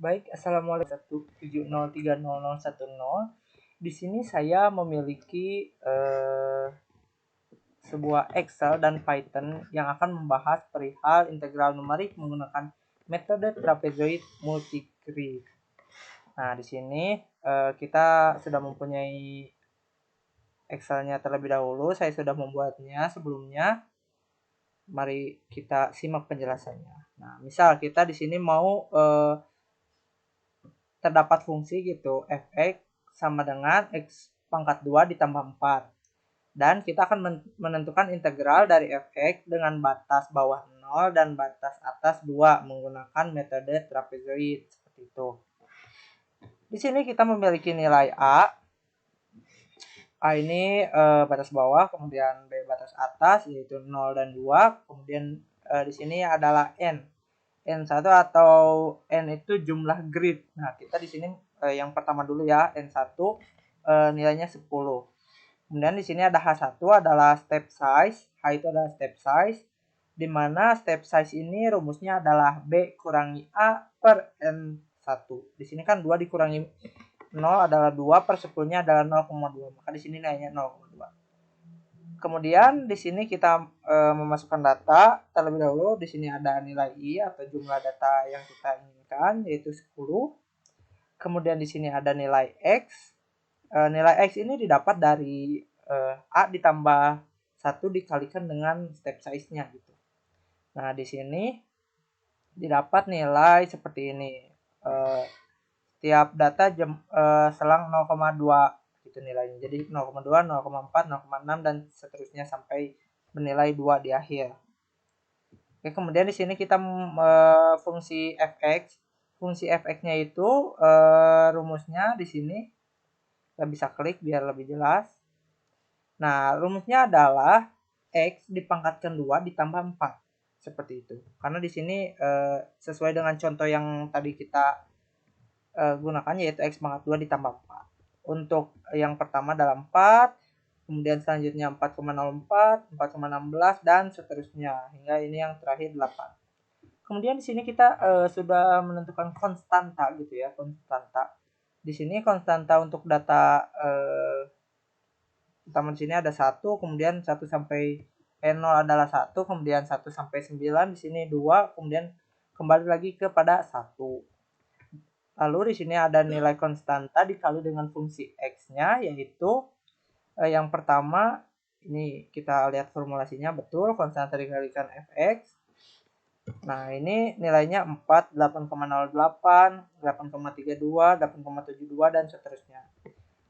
Baik, assalamualaikum 1703010. Di sini saya memiliki sebuah Excel dan Python yang akan membahas perihal integral numerik menggunakan metode trapezoid multigrid. Nah, di sini kita sudah mempunyai Excelnya terlebih dahulu. Saya sudah membuatnya sebelumnya. Mari kita simak penjelasannya. Nah, misal kita di sini mau terdapat fungsi gitu fx sama dengan x pangkat 2 ditambah 4, dan kita akan menentukan integral dari fx dengan batas bawah 0 dan batas atas 2 menggunakan metode trapezoid seperti itu. Di sini kita memiliki nilai A ini batas bawah, kemudian B batas atas yaitu 0 dan 2, kemudian di sini adalah N1 atau N itu jumlah grid. Nah, kita di sini yang pertama dulu ya, N1 nilainya 10. Kemudian di sini ada H1 adalah step size, H itu adalah step size, di mana step size ini rumusnya adalah B kurangi A per N1. Di sini kan 2 dikurangi 0 adalah 2, per 10-nya adalah 0,2, maka di sini nilainya 0,2. Kemudian di sini kita memasukkan data terlebih dahulu. Di sini ada nilai I atau jumlah data yang kita inginkan yaitu 10. Kemudian di sini ada nilai X. Nilai X ini didapat dari A ditambah 1 dikalikan dengan step size-nya gitu. Nah, di sini didapat nilai seperti ini. Setiap data selang 0,2 gitu nilainya. Jadi 0,2, 0,4, 0,6 dan seterusnya sampai bernilai 2 di akhir. Oke, kemudian di sini kita fungsi fx. Fungsi fx-nya itu rumusnya di sini kita bisa klik biar lebih jelas. Nah, rumusnya adalah x dipangkatkan 2 ditambah 4. Seperti itu. Karena di sini sesuai dengan contoh yang tadi kita gunakan yaitu x pangkat 2 ditambah 4. Untuk yang pertama adalah 4, kemudian selanjutnya 4,04, 4,16 dan seterusnya hingga ini yang terakhir 8. Kemudian di sini kita sudah menentukan konstanta gitu ya, konstanta. Di sini konstanta untuk data pertama di sini ada 1, kemudian 1 sampai N0 adalah 1, kemudian 1 sampai 9, di sini 2, kemudian kembali lagi kepada 1. Lalu di sini ada nilai konstanta dikali dengan fungsi x-nya, yaitu yang pertama ini kita lihat formulasinya betul, konstanta dikalikan fx. Nah, ini nilainya 4, 8,08, 8,32, 8,72 dan seterusnya.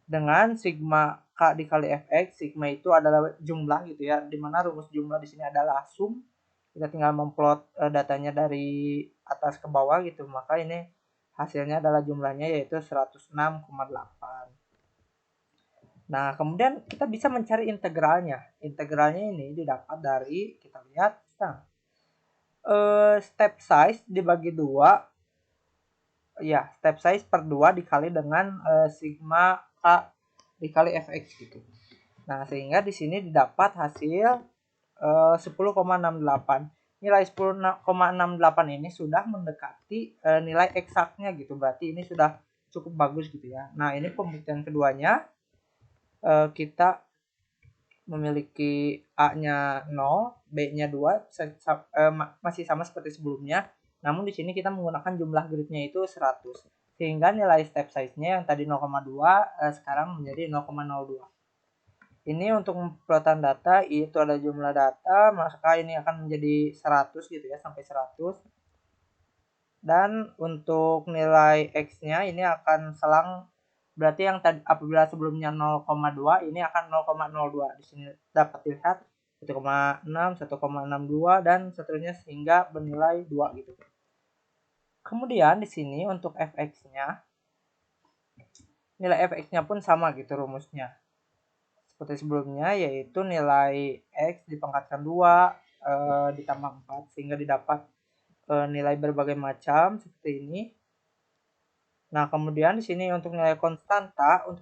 Dengan sigma k dikali fx, sigma itu adalah jumlah gitu ya, dimana rumus jumlah di sini adalah sum. Kita tinggal memplot datanya dari atas ke bawah gitu, maka ini hasilnya adalah jumlahnya yaitu 106,8. Nah, kemudian kita bisa mencari integralnya. Integralnya ini didapat dari, kita lihat, step size dibagi 2. Ya, step size per 2 dikali dengan sigma K dikali fx gitu. Nah, sehingga di sini didapat hasil 10,68. Nilai 10,68 ini sudah mendekati nilai eksaknya gitu. Berarti ini sudah cukup bagus gitu ya. Nah, ini pembuktian keduanya. Kita memiliki A-nya 0, B-nya 2, masih sama seperti sebelumnya. Namun di sini kita menggunakan jumlah gridnya itu 100. Sehingga nilai step size-nya yang tadi 0,2 sekarang menjadi 0,02. Ini untuk plotan data, itu ada jumlah data, maka ini akan menjadi 100 gitu ya, sampai 100. Dan untuk nilai X-nya ini akan selang, berarti yang tadi apabila sebelumnya 0,2 ini akan 0,02. Di sini dapat dilihat 1,6, 1,62 dan seterusnya sehingga bernilai 2 gitu. Kemudian di sini untuk fx-nya, nilai fx-nya pun sama gitu rumusnya seperti sebelumnya, yaitu nilai x dipangkatkan 2 ditambah 4 sehingga didapat nilai berbagai macam seperti ini. Nah, kemudian di sini untuk nilai konstanta pun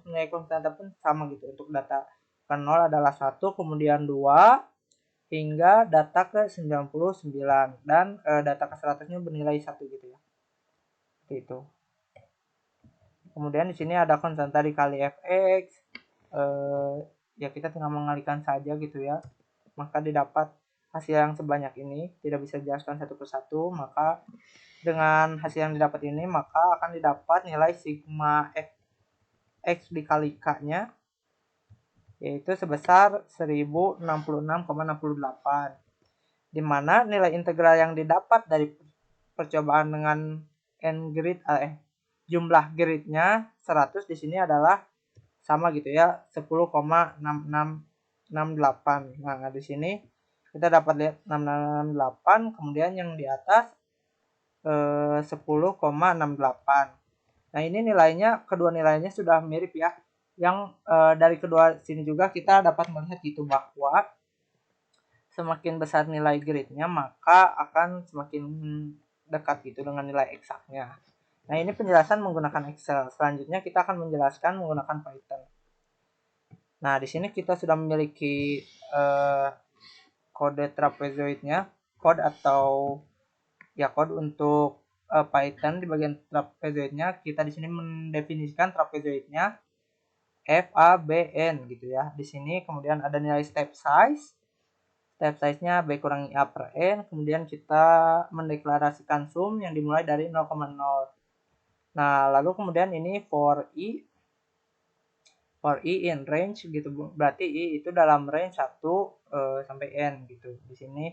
sama gitu. Untuk data ke 0 adalah 1, kemudian 2 hingga data ke 99 dan data ke 100-nya bernilai 1 gitu ya. Seperti itu. Kemudian di sini ada konstanta dikali fx, ya kita tinggal mengalihkan saja gitu ya, maka didapat hasil yang sebanyak ini. Tidak bisa dijelaskan satu persatu, maka dengan hasil yang didapat ini maka akan didapat nilai sigma x dikali k nya, yaitu sebesar 1066,68, di mana nilai integral yang didapat dari percobaan dengan jumlah gridnya 100 di sini adalah sama gitu ya, 10,6668. Nah, di sini kita dapat lihat 668, kemudian yang di atas 10,68. Nah, ini nilainya, kedua nilainya sudah mirip ya. Yang dari kedua sini juga kita dapat melihat gitu bahwa semakin besar nilai gridnya maka akan semakin dekat gitu dengan nilai eksaknya. Nah, ini penjelasan menggunakan Excel. Selanjutnya kita akan menjelaskan menggunakan Python. Nah, di sini kita sudah memiliki kode trapezoidnya, kode untuk Python. Di bagian trapezoidnya kita di sini mendefinisikan trapezoidnya FABN gitu ya. Di sini kemudian ada nilai step size-nya B kurangi A per N. Kemudian kita mendeklarasikan sum yang dimulai dari 0,0. Nah, lalu kemudian ini for i in range gitu. Berarti i itu dalam range 1 sampai N gitu. Di sini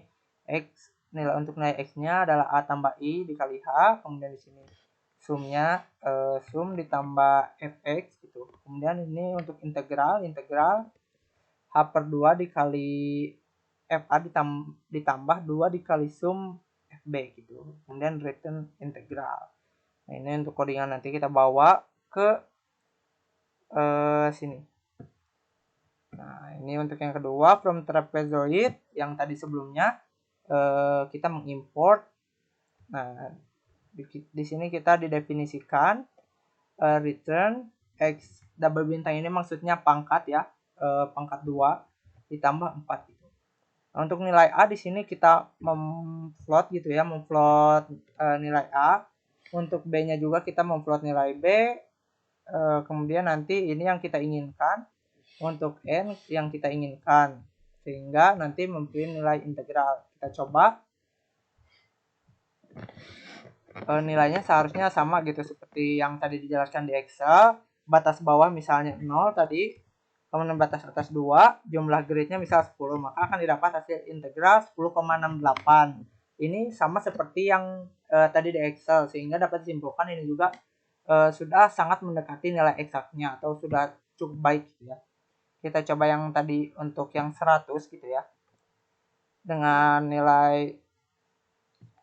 untuk nilai X-nya adalah A tambah I dikali H. Kemudian di sini sumnya sum ditambah Fx gitu. Kemudian ini untuk integral H per 2 dikali FA ditambah 2 dikali sum FB gitu. Kemudian return integral. Nah, ini untuk codingan nanti kita bawa ke sini. Nah, ini untuk yang kedua, from trapezoid yang tadi sebelumnya kita mengimport. Nah, di sini kita didefinisikan return X double bintang ini maksudnya pangkat ya, pangkat 2 ditambah 4 gitu. Nah, untuk nilai A di sini kita memplot gitu ya, memplot nilai A. Untuk B-nya juga kita memplot nilai B. Kemudian nanti ini yang kita inginkan, untuk N yang kita inginkan, sehingga nanti memberi nilai integral. Kita coba nilainya seharusnya sama gitu seperti yang tadi dijelaskan di Excel. Batas bawah misalnya 0 tadi, kemudian batas atas 2, jumlah gridnya misal 10, maka akan didapat hasil integral 10,68. Ini sama seperti yang tadi di Excel, sehingga dapat disimpulkan ini juga sudah sangat mendekati nilai eksaknya atau sudah cukup baik gitu ya. Kita coba yang tadi untuk yang 100 gitu ya, dengan nilai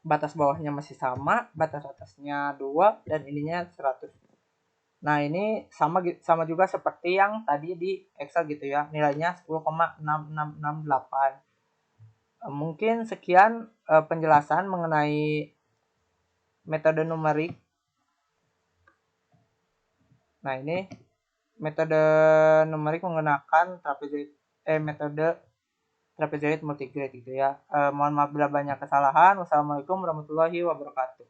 batas bawahnya masih sama, batas atasnya 2, dan ininya 100. Nah, ini sama juga seperti yang tadi di Excel gitu ya, nilainya 10,6668. Mungkin sekian penjelasan mengenai metode numerik. Nah, ini metode numerik menggunakan metode trapezoid multigrid gitu ya. Mohon maaf bila banyak kesalahan. Wassalamualaikum warahmatullahi wabarakatuh.